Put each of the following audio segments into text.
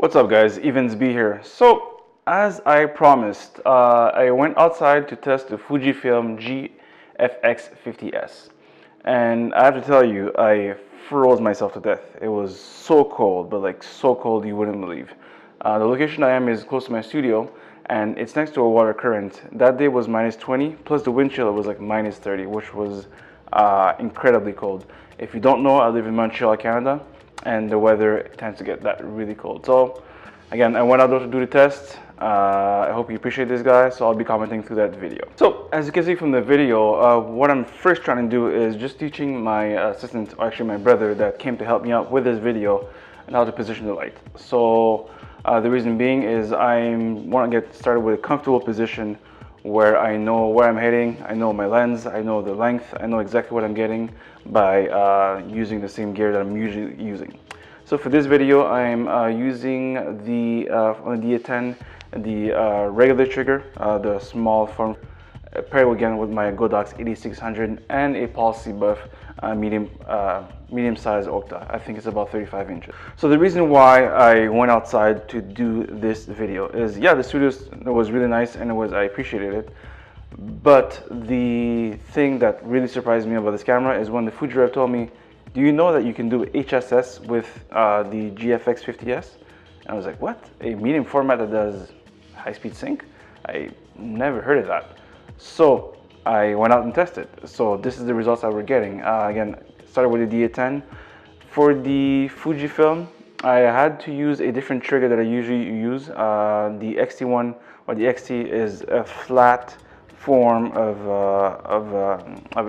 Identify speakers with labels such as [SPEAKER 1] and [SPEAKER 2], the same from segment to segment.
[SPEAKER 1] What's up guys, Evans B here. So as I promised, I went outside to test the Fujifilm GFX50S, and I have to tell you, I froze myself to death. It was so cold, but like so cold you wouldn't believe. The location I am is close to my studio, and it's next to a water current. That day was -20, plus the wind chill was like -30, which was incredibly cold. If you don't know, I live in Montreal, Canada, and the weather tends to get that really cold. So again, I went outdoors to do the test. I hope you appreciate this, guys. So I'll be commenting through that video. So as you can see from the video, what I'm first trying to do is just teaching my assistant, or actually my brother that came to help me out with this video, and how to position the light. So the reason being is I want to get started with a comfortable position where I know where I'm heading, I know my lens, I know the length, I know exactly what I'm getting by using the same gear that I'm usually using. So for this video, I'm using the on the D10, the regular trigger, the small form, paired again with my Godox 8600 and a Policy Buff medium size Octa. I think it's about 35 inches. So the reason why I went outside to do this video is, yeah, the studio was really nice and I appreciated it. But the thing that really surprised me about this camera is when the Fuji rep told me, do you know that you can do HSS with the GFX50S? And I was like, what? A medium format that does high-speed sync? I never heard of that. So I went out and tested. So this is the results that we're getting. Again, started with the D10. For the Fujifilm, I had to use a different trigger that I usually use. The XT1 or the XT is a flat form of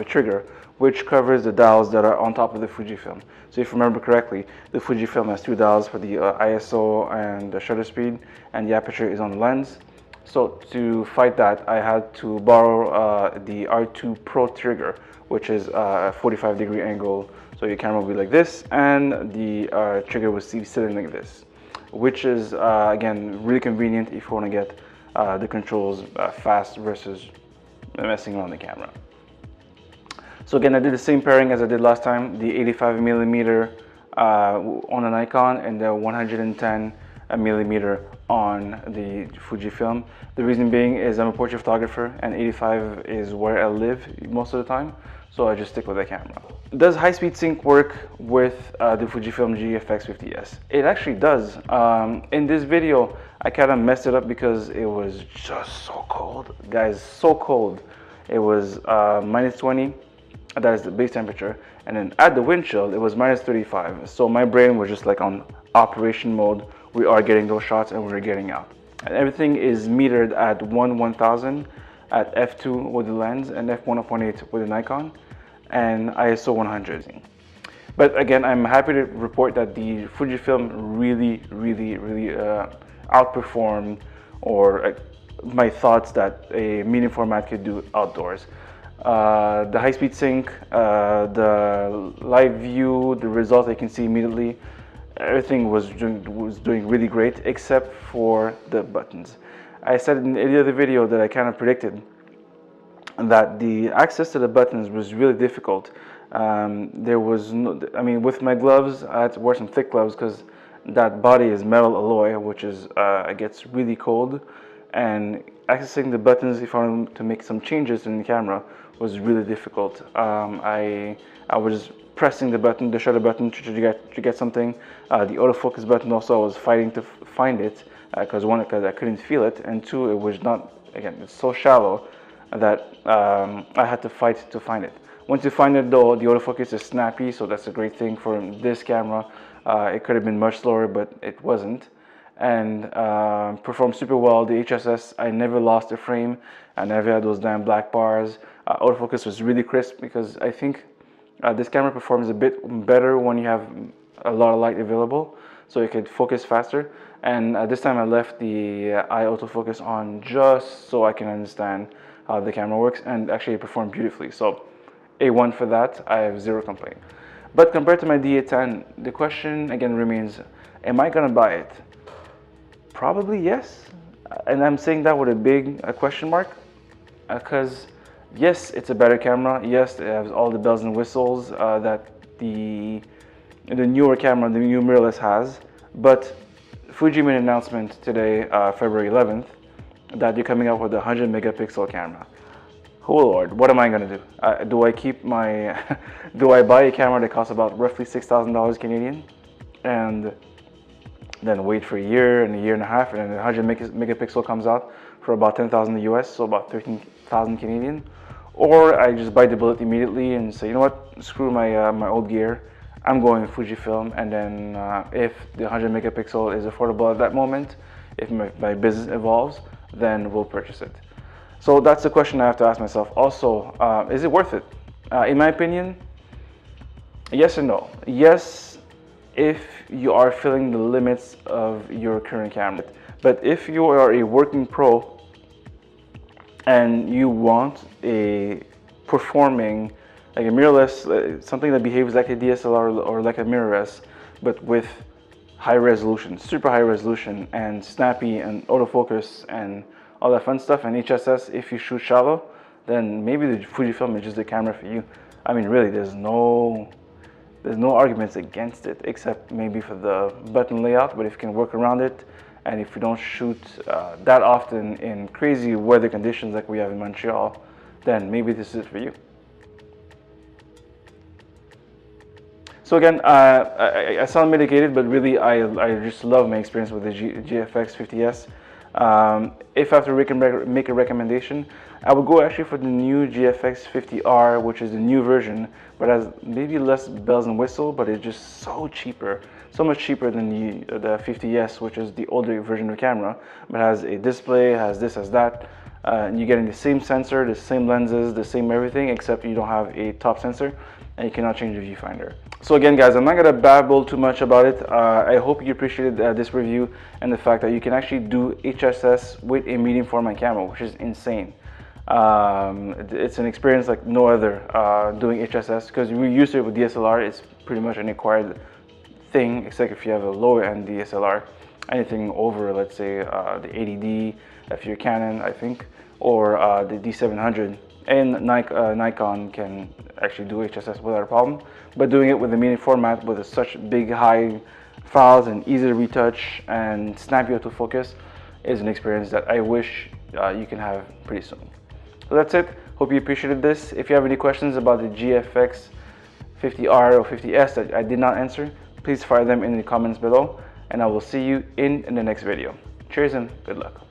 [SPEAKER 1] a trigger, which covers the dials that are on top of the Fujifilm. So if you remember correctly, the Fujifilm has two dials for the ISO and the shutter speed, and the aperture is on the lens. So to fight that, I had to borrow the R2 Pro trigger, which is a 45-degree angle. So your camera will be like this, and the trigger will be sitting like this, which is again really convenient if you want to get the controls fast versus messing around the camera. So again, I did the same pairing as I did last time, the 85mm on a Nikon and the 110mm on the Fujifilm. The reason being is I'm a portrait photographer and 85 is where I live most of the time, so I just stick with the camera. Does high-speed sync work with the Fujifilm GFX50S? It actually does. In this video, I kind of messed it up because it was just so cold. Guys, so cold. It was -20, that is the base temperature, and then at the wind chill, it was -35. So my brain was just like on operation mode. We are getting those shots and we're getting out. And everything is metered at 1/1000 at f2 with the lens and f1.8 with the Nikon and ISO 100. But again, I'm happy to report that the Fujifilm really outperformed my thoughts that a medium format could do outdoors. The high-speed sync, the live view, the results I can see immediately, everything was doing really great except for the buttons. I said in the other video that I kind of predicted that the access to the buttons was really difficult. There was no, I mean, with my gloves, I had to wear some thick gloves because that body is metal alloy, which is it gets really cold, and accessing the buttons if I wanted to make some changes in the camera was really difficult. I was pressing the button, the shutter button, to get something. The autofocus button also, I was fighting to find it because one, because I couldn't feel it, and two, it was not, again, it's so shallow that I had to fight to find it. Once you find it though, the autofocus is snappy, so that's a great thing for this camera. It could have been much slower, but it wasn't, and performed super well. The HSS, I never lost a frame. I never had those damn black bars. Autofocus was really crisp because I think this camera performs a bit better when you have a lot of light available, so you could focus faster. And this time I left the eye autofocus on just so I can understand how the camera works, and actually it performed beautifully. So A1 for that. I have zero complaint. But compared to my D10, the question again remains, am I gonna buy it? Probably yes, and I'm saying that with a big question mark, because yes, it's a better camera. Yes, it has all the bells and whistles that the newer camera, the new mirrorless has. But Fuji made an announcement today, February 11th, that they're coming out with a 100 megapixel camera. Oh Lord, what am I gonna do? Do I keep my, do I buy a camera that costs about roughly $6,000 Canadian, and then wait for a year and a half, and then the 100 megapixel comes out for about 10,000 US, so about 13,000 Canadian? Or I just bite the bullet immediately and say, you know what, screw my my old gear, I'm going Fujifilm, and then if the 100 megapixel is affordable at that moment, if my business evolves, then we'll purchase it. So that's the question I have to ask myself. Also, is it worth it? In my opinion, yes and no. Yes, if you are filling the limits of your current camera. But if you are a working pro and you want a performing, like a mirrorless, something that behaves like a DSLR or like a mirrorless, but with high resolution, super high resolution, and snappy and autofocus and all that fun stuff, and HSS if you shoot shallow, then maybe the Fujifilm is just the camera for you. I mean, really, there's no arguments against it, except maybe for the button layout. But if you can work around it, and if you don't shoot that often in crazy weather conditions like we have in Montreal, then maybe this is for you. So again, I sound mitigated, but really I just love my experience with the GFX50S. If I have to make a recommendation, I would go actually for the new GFX50R, which is the new version, but has maybe less bells and whistles, but it's just so cheaper, so much cheaper than the 50S, which is the older version of the camera, but has a display, has this, has that, and you're getting the same sensor, the same lenses, the same everything, except you don't have a top sensor, and you cannot change the viewfinder. So again, guys, I'm not gonna babble too much about it. I hope you appreciated this review and the fact that you can actually do HSS with a medium format camera, which is insane. It's an experience like no other doing HSS, because we're used to it with DSLR. It's pretty much an acquired thing, except if you have a lower end DSLR. Anything over, let's say, the 80D, if you're Canon, I think, or the D700. And Nikon can actually do HSS without a problem, but doing it with the medium format with such big high files and easy to retouch and snappy autofocus is an experience that I wish you can have pretty soon. So that's it. Hope you appreciated this. If you have any questions about the GFX 50R or 50S that I did not answer, please fire them in the comments below, and I will see you in the next video. Cheers and good luck.